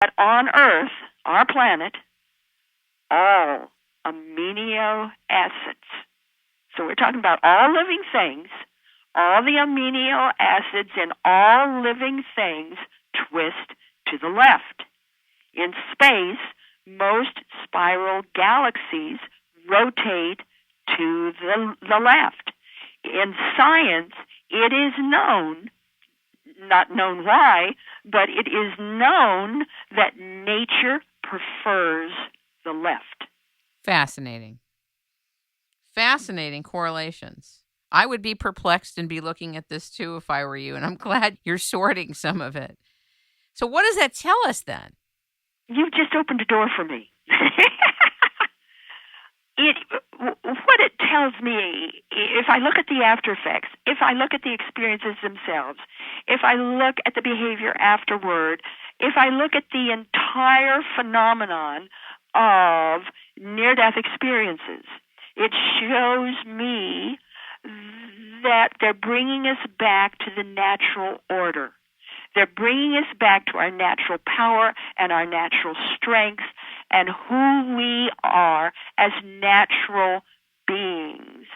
that on Earth, our planet, all amino acids. So we're talking about all living things, all the amino acids in all living things twist to the left. In space, most spiral galaxies rotate to the left. In science, it is known, not known why, but it is known that nature prefers the left. Fascinating. Fascinating correlations. I would be perplexed and be looking at this too if I were you, and I'm glad you're sorting some of it. So what does that tell us then? You've just opened a door for me. What it tells me, if I look at the after effects, if I look at the experiences themselves, if I look at the behavior afterward, if I look at the entire phenomenon of near-death experiences, it shows me that they're bringing us back to the natural order. They're bringing us back to our natural power and our natural strength and who we are as natural beings.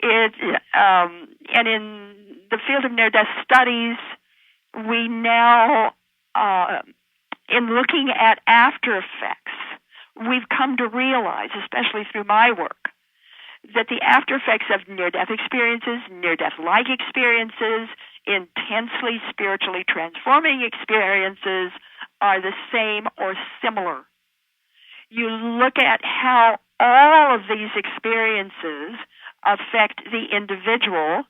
And in the field of near-death studies, we now, in looking at after effects, we've come to realize, especially through my work, that the after effects of near-death experiences, near-death-like experiences, intensely spiritually transforming experiences are the same or similar. You look at how all of these experiences affect the individual,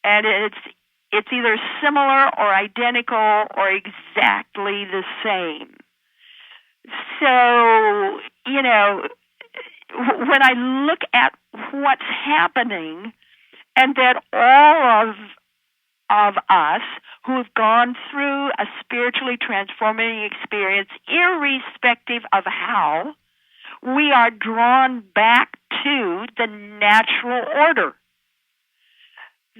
and it's either similar or identical or exactly the same. So, when I look at what's happening, and that all of us who have gone through a spiritually transforming experience, irrespective of how, we are drawn back to the natural order.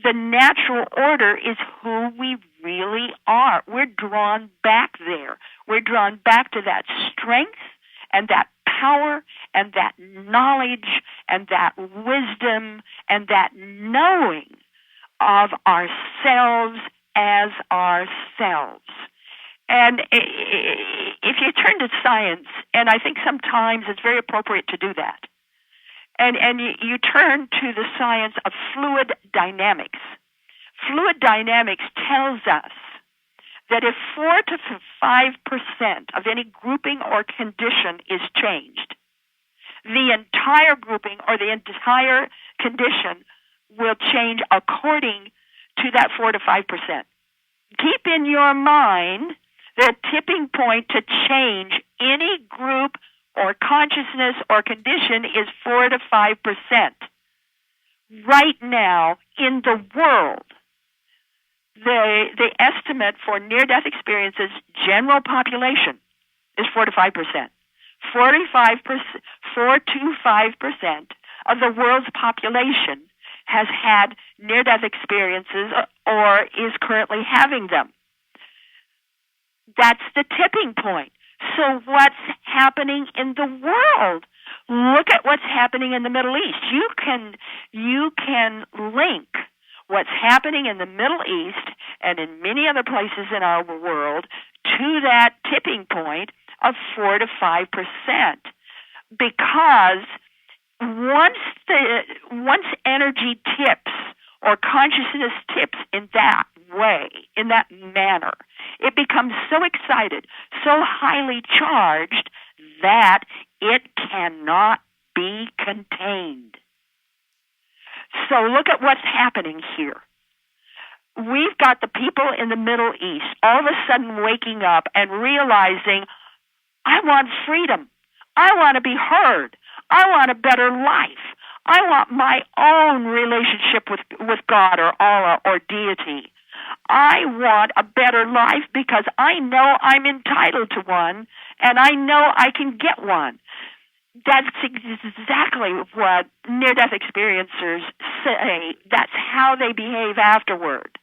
The natural order is who we really are. We're drawn back there. We're drawn back to that strength and that power and that knowledge and that wisdom and that knowing of ourselves as ourselves. And if you turn to science, and I think sometimes it's very appropriate to do that, and you turn to the science of fluid dynamics. Fluid dynamics tells us that if 4 to 5% of any grouping or condition is changed, the entire grouping or the entire condition will change according to that 4 to 5%. Keep in your mind the tipping point to change any group or consciousness or condition is 4 to 5%. Right now in the world, the estimate for near-death experiences, general population, is 4 to 5%. 4 to 5% of the world's population has had near-death experiences or is currently having them. That's the tipping point. So what's happening in the world? Look at what's happening in the Middle East. You can link what's happening in the Middle East and in many other places in our world to that tipping point of 4 to 5%. Because once energy tips or consciousness tips in that way, in that manner, it becomes so excited, so highly charged that it cannot be contained. So look at what's happening here. We've got the people in the Middle East all of a sudden waking up and realizing, I want freedom. I want to be heard. I want a better life. I want my own relationship with God or Allah or deity. I want a better life because I know I'm entitled to one and I know I can get one. That's exactly what near-death experiencers say. That's how they behave afterward.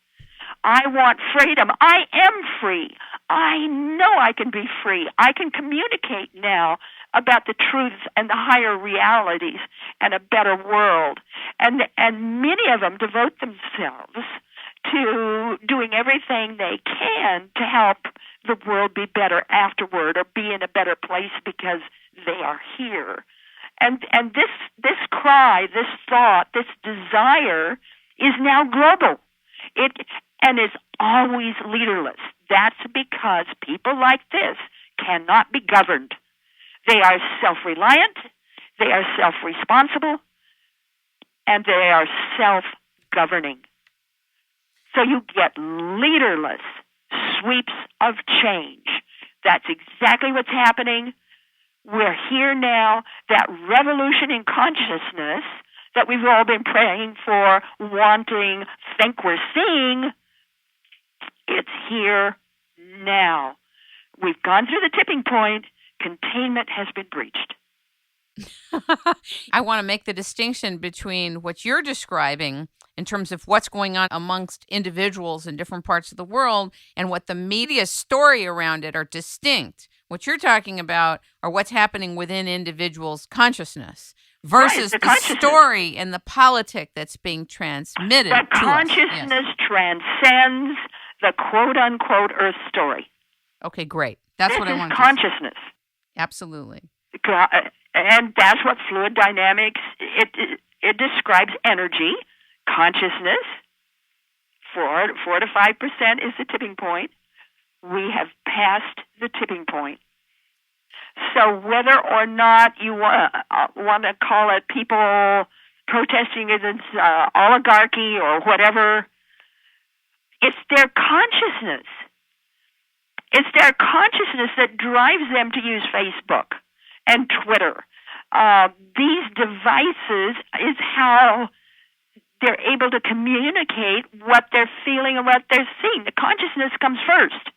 I want freedom. I am free. I know I can be free. I can communicate now about the truths and the higher realities and a better world. And many of them devote themselves to doing everything they can to help the world be better afterward or be in a better place because they are here. And this cry, this thought, this desire is now global. And is always leaderless. That's because people like this cannot be governed. They are self-reliant, they are self-responsible, and they are self-governing. So you get leaderless sweeps of change. That's exactly what's happening. We're here now. That revolution in consciousness that we've all been praying for, wanting, think we're seeing, it's here now. We've gone through the tipping point. Containment has been breached. I want to make the distinction between what you're describing in terms of what's going on amongst individuals in different parts of the world and what the media story around it are distinct. What you're talking about are what's happening within individuals' consciousness versus right, the story and the politic that's being transmitted the to consciousness us. Yes. transcends the quote-unquote Earth story. Okay, great. That's what I want to This is consciousness. Absolutely. And that's what fluid dynamics, it describes energy, consciousness. 4 to 5% is the tipping point. We have passed the tipping point. So whether or not you want to call it people protesting against oligarchy or whatever, it's their consciousness. It's their consciousness that drives them to use Facebook and Twitter. These devices is how they're able to communicate what they're feeling and what they're seeing. The consciousness comes first.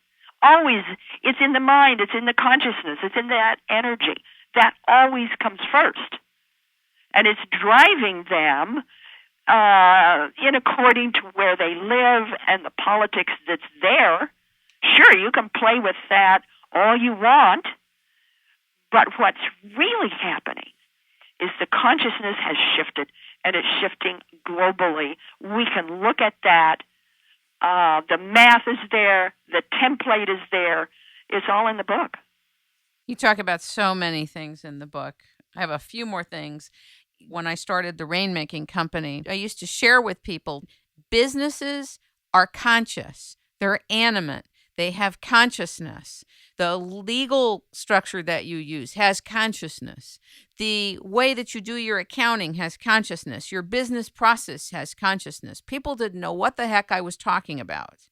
Always. It's in the mind. It's in the consciousness. It's in that energy. That always comes first. And it's driving them in according to where they live and the politics that's there. Sure, you can play with that all you want, but what's really happening is the consciousness has shifted, and it's shifting globally. We can look at that. The math is there. The template is there. It's all in the book. You talk about so many things in the book. I have a few more things. When I started the Rainmaking company, I used to share with people, businesses are conscious. They're animate. They have consciousness. The legal structure that you use has consciousness. The way that you do your accounting has consciousness. Your business process has consciousness. People didn't know what the heck I was talking about.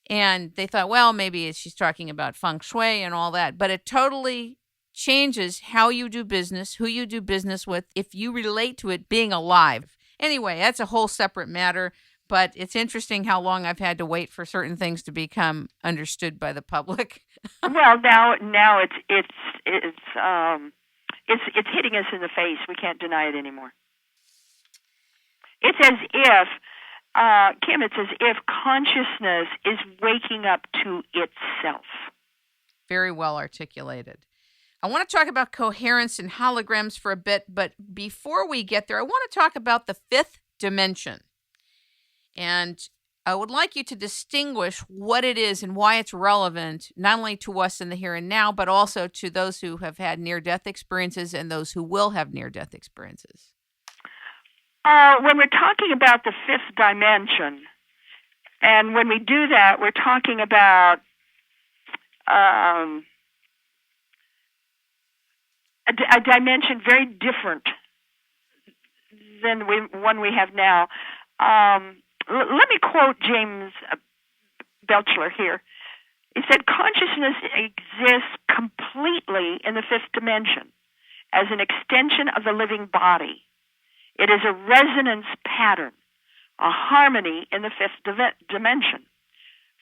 And they thought, well, maybe she's talking about feng shui and all that. But it totally changes how you do business, who you do business with, if you relate to it being alive. Anyway, that's a whole separate matter. But it's interesting how long I've had to wait for certain things to become understood by the public. Well, now it's hitting us in the face. We can't deny it anymore. It's as if, Kim, it's as if consciousness is waking up to itself. Very well articulated. I want to talk about coherence and holograms for a bit, but before we get there, I want to talk about the fifth dimension. And I would like you to distinguish what it is and why it's relevant, not only to us in the here and now, but also to those who have had near-death experiences and those who will have near-death experiences. When we're talking about the fifth dimension, and when we do that, we're talking about a dimension very different than one we have now. Let me quote James Belchler here. He said, consciousness exists completely in the fifth dimension as an extension of the living body. It is a resonance pattern, a harmony in the fifth dimension.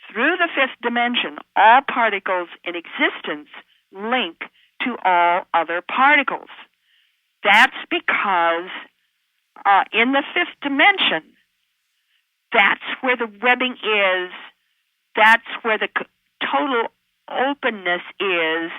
Through the fifth dimension, all particles in existence link to all other particles. That's because in the fifth dimension, that's where the webbing is. That's where the total openness is